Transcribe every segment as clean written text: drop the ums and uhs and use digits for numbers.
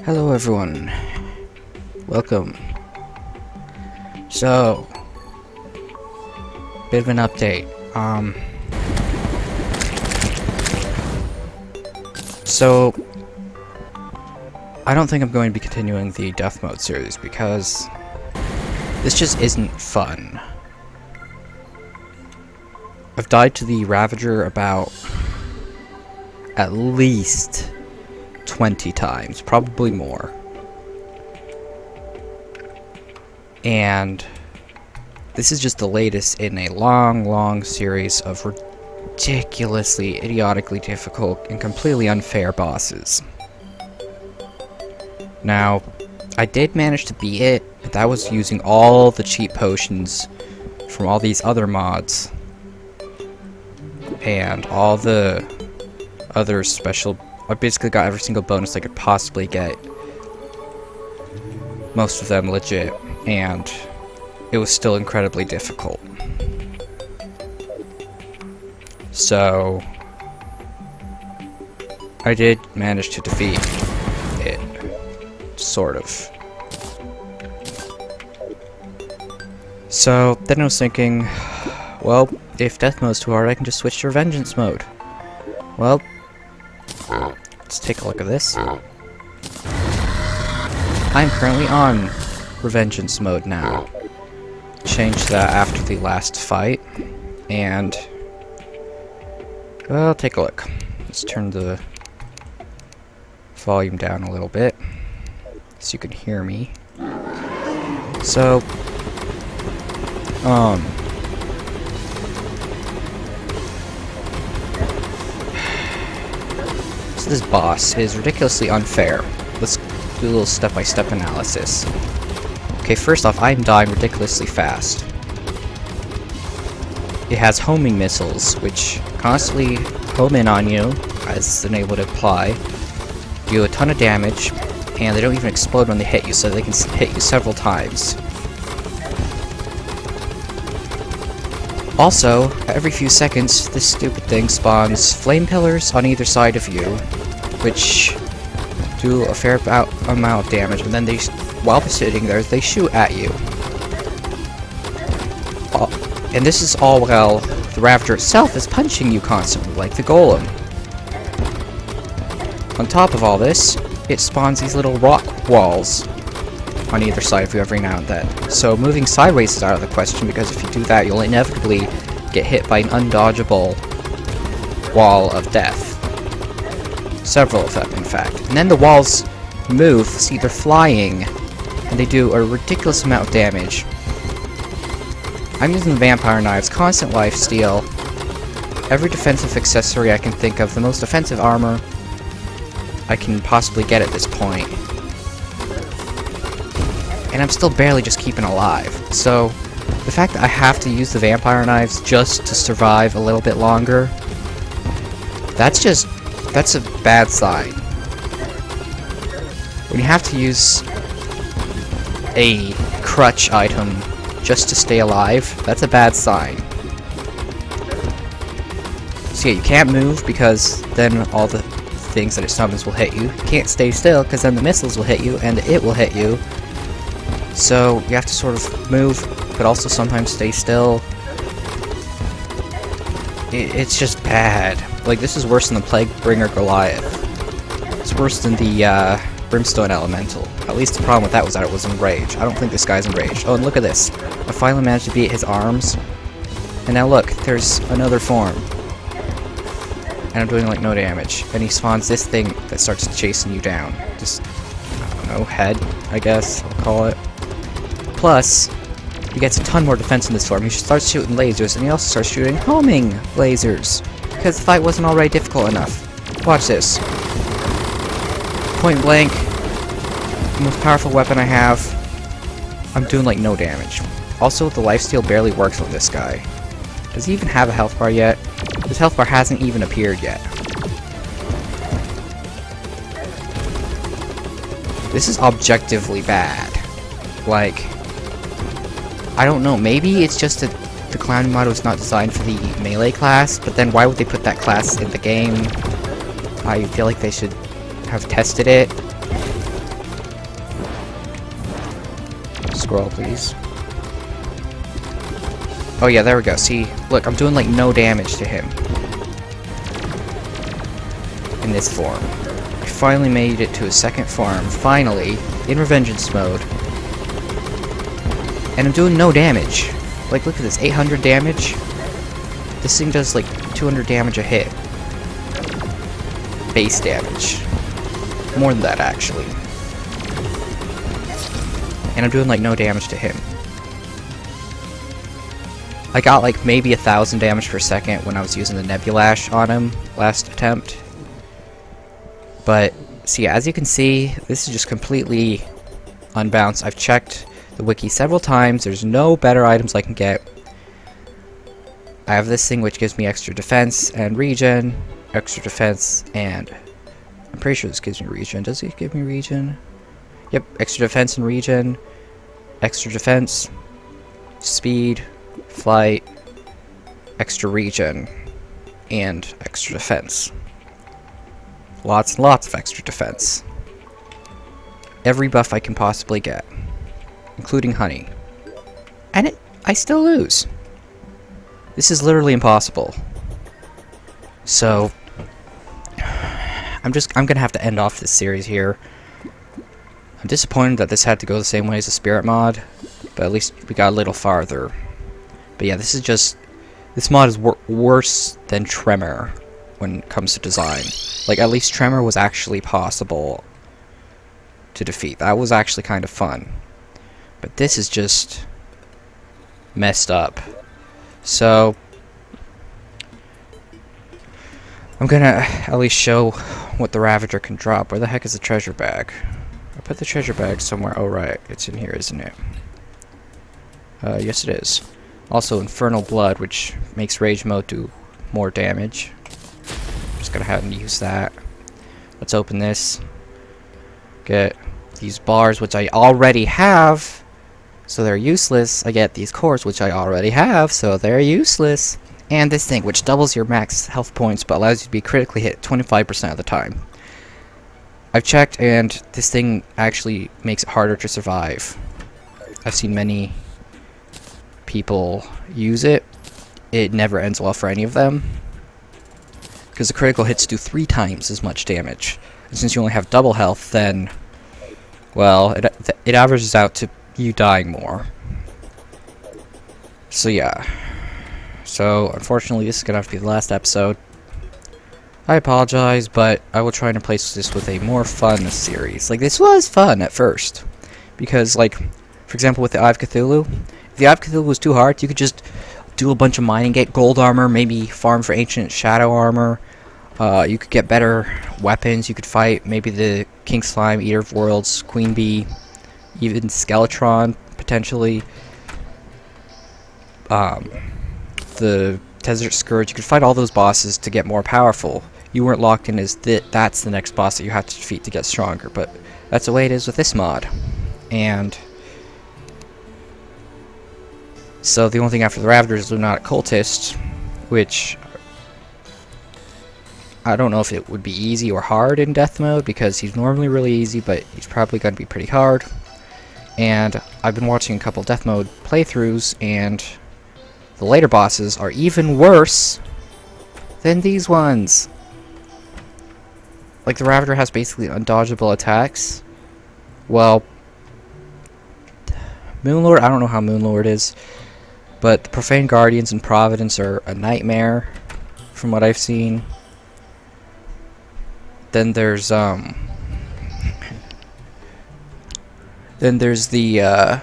Hello everyone, welcome. So, bit of an update. So I don't think I'm going to be continuing the Death Mode series because this just isn't fun. I've died to the Ravager about at least 20 times, probably more. And this is just the latest in a long series of ridiculously, idiotically difficult and completely unfair bosses. Now, I did manage to beat it, but that was using all the cheap potions from all these other mods and all the other special. I basically got every single bonus I could possibly get. Most of them legit, and it was still incredibly difficult. So I did manage to defeat it, sort of. So then I was thinking, well, if Death Mode's too hard, I can just switch to Vengeance Mode. Well, let's take a look at this. I'm currently on Revengeance mode now. Changed that after the last fight, and well, take a look. Let's turn the volume down a little bit so you can hear me. So, so this boss is ridiculously unfair. Let's do a little step-by-step analysis. Okay, first off, I'm dying ridiculously fast. It has homing missiles, which constantly home in on you, as the name would imply, do a ton of damage, and they don't even explode when they hit you, so they can hit you several times. Also, every few seconds, this stupid thing spawns flame pillars on either side of you, which do a fair amount of damage, and then while they're sitting there, they shoot at you. And this is all while the Ravager itself is punching you constantly, like the Golem. On top of all this, it spawns these little rock walls on either side of you every now and then. So moving sideways is out of the question, because if you do that, you'll inevitably get hit by an undodgeable wall of death. Several of them, in fact. And then the walls move, so they're flying, and they do a ridiculous amount of damage. I'm using the vampire knives, constant lifesteal, every defensive accessory I can think of, the most offensive armor I can possibly get at this point. And I'm still barely just keeping alive. So, the fact that I have to use the vampire knives just to survive a little bit longer, that's a bad sign. When you have to use a crutch item just to stay alive, that's a bad sign. So yeah, you can't move because then all the things that it summons will hit you. You can't stay still because then the missiles will hit you and it will hit you. So you have to sort of move, but also sometimes stay still. It's just bad. Like, this is worse than the Plaguebringer Goliath. It's worse than the Brimstone Elemental. At least the problem with that was that it was enraged. I don't think this guy's enraged. Oh, and look at this. I finally managed to beat his arms. And now look, there's another form. And I'm doing like no damage. And he spawns this thing that starts chasing you down. Just, I don't know, head, I guess I'll call it. Plus, he gets a ton more defense in this form. He starts shooting lasers, and he also starts shooting homing lasers. Because the fight wasn't already difficult enough. Watch this. Point blank. The most powerful weapon I have. I'm doing like no damage. Also, the lifesteal barely works on this guy. Does he even have a health bar yet? His health bar hasn't even appeared yet. This is objectively bad. Like, I don't know, maybe it's just that the clown mod was not designed for the melee class, but then why would they put that class in the game? I feel like they should have tested it scroll, please. Oh yeah, there we go. See, look, I'm doing like no damage to him. In this form. I finally made it to a second form, finally, in Revengeance mode. And I'm doing no damage. Like, look at this, 800 damage. This thing does like 200 damage a hit. Base damage. More than that, actually. And I'm doing like no damage to him. I got like maybe 1,000 damage per second when I was using the Nebulash on him last attempt. But, see, as you can see, this is just completely unbalanced. I've checked the wiki several times. There's no better items I can get. I have this thing which gives me extra defense and regen. Extra defense and... I'm pretty sure this gives me regen. Does it give me regen? Yep, extra defense and regen. Extra defense. Speed. Flight. Extra regen. And extra defense. Lots and lots of extra defense. Every buff I can possibly get. Including honey. And I still lose. This is literally impossible. So I'm gonna have to end off this series here. I'm disappointed that this had to go the same way as the Spirit mod, but at least we got a little farther. But yeah, this mod is worse than Tremor when it comes to design. Like, at least Tremor was actually possible to defeat. That was actually kind of fun. But this is just messed up. So I'm gonna at least show what the Ravager can drop. Where the heck is the treasure bag? I put the treasure bag somewhere. Oh right, it's in here, isn't it? Yes it is. Also Infernal Blood, which makes Rage Mode do more damage. Just gonna have to use that. Let's open this. Get these bars, which I already have, so they're useless. I get these cores, which I already have, so they're useless. And this thing, which doubles your max health points, but allows you to be critically hit 25% of the time. I've checked, and this thing actually makes it harder to survive. I've seen many people use it. It never ends well for any of them, because the critical hits do 3 times as much damage. And since you only have double health, then, well, it averages out to you dying more. So yeah. So unfortunately this is gonna have to be the last episode. I apologize, but I will try and replace this with a more fun series. Like, this was fun at first, because, like, for example with the Eye of Cthulhu, if the Eye of Cthulhu was too hard, you could just do a bunch of mining, get gold armor, maybe farm for ancient shadow armor. You could get better weapons. You could fight maybe the King Slime, Eater of Worlds, Queen Bee, even Skeletron, potentially. The Desert Scourge. You could fight all those bosses to get more powerful. You weren't locked in as that's the next boss that you have to defeat to get stronger, but that's the way it is with this mod. And so the only thing after the Ravager is Lunatic Cultist, which I don't know if it would be easy or hard in death mode, because he's normally really easy, but he's probably going to be pretty hard. And I've been watching a couple death mode playthroughs, and the later bosses are even worse than these ones. Like, the Ravager has basically undodgeable attacks. Well, Moonlord, I don't know how Moonlord is, but the Profane Guardians and Providence are a nightmare, from what I've seen. Then there's the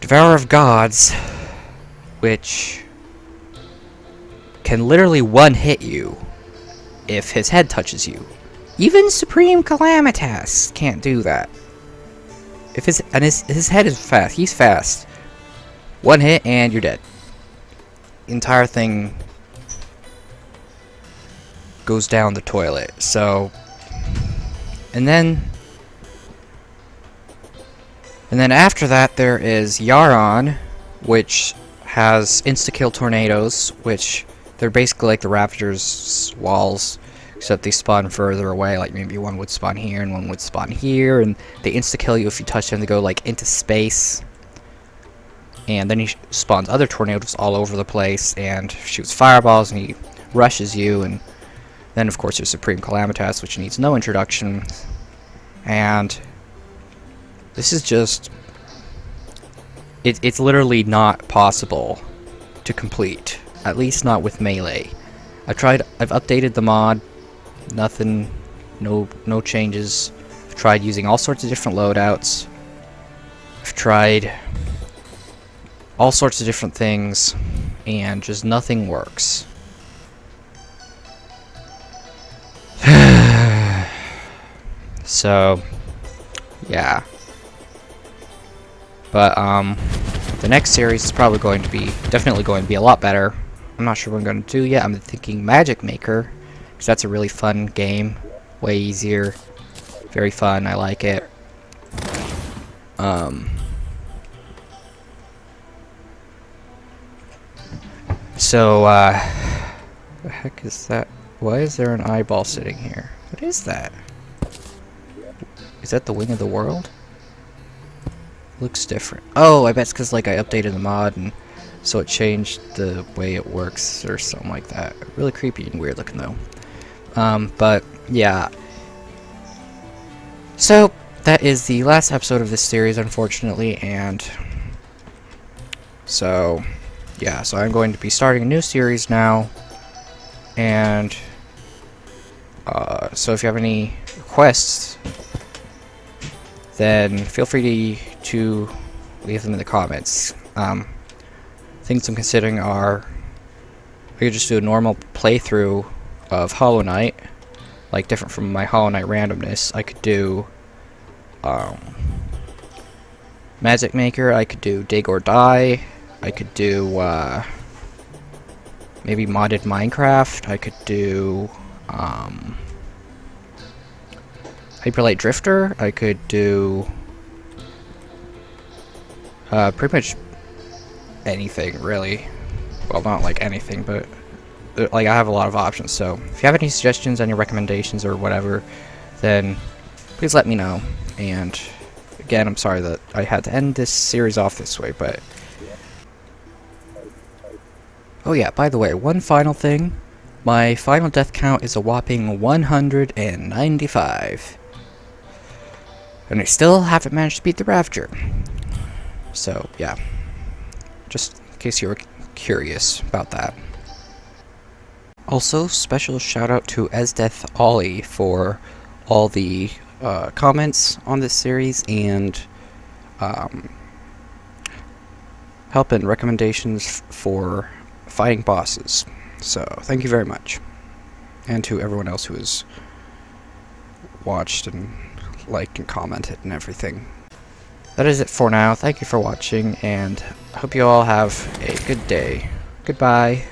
Devourer of Gods, which can literally one-hit you if his head touches you. Even Supreme Calamitas can't do that. If his head is fast, he's fast. One hit and you're dead. The entire thing goes down the toilet. So, and then after that there is Yaron, which has insta-kill tornadoes, which they're basically like the Ravager's walls, except they spawn further away, like maybe one would spawn here and one would spawn here, and they insta-kill you if you touch them. They go like into space, and then he spawns other tornadoes all over the place and shoots fireballs, and he rushes you. And then of course there's Supreme Calamitas, which needs no introduction, and this is just, it's literally not possible to complete, at least not with melee. I've updated the mod, nothing, no changes. I've tried using all sorts of different loadouts. I've tried all sorts of different things, and just nothing works. So, yeah. But, the next series is probably definitely going to be a lot better. I'm not sure what I'm going to do yet. I'm thinking Magic Maker, because that's a really fun game. Way easier. Very fun. I like it. So, the heck is that? Why is there an eyeball sitting here? What is that? Is that the wing of the world? Looks different. Oh, I bet it's because like I updated the mod, and so it changed the way it works or something like that. Really creepy and weird looking though. But yeah. So that is the last episode of this series, unfortunately, and so yeah. So I'm going to be starting a new series now, and so if you have any requests, then feel free to leave them in the comments. Things I'm considering are, I could just do a normal playthrough of Hollow Knight, like different from my Hollow Knight randomness. I could do Magic Maker, I could do Dig or Die, I could do maybe modded Minecraft, I could do Hyperlight Drifter, I could do pretty much anything, really. Well, not like anything, but like I have a lot of options. So if you have any suggestions, any recommendations or whatever, then please let me know. And again, I'm sorry that I had to end this series off this way, but oh yeah, by the way, one final thing. My final death count is a whopping 195. And I still haven't managed to beat the Ravager. So, yeah. Just in case you were curious about that. Also, special shout out to Esdeath Ollie for all the comments on this series and help and recommendations for fighting bosses. So, thank you very much. And to everyone else who has watched and liked and commented and everything. That is it for now. Thank you for watching, and I hope you all have a good day. Goodbye.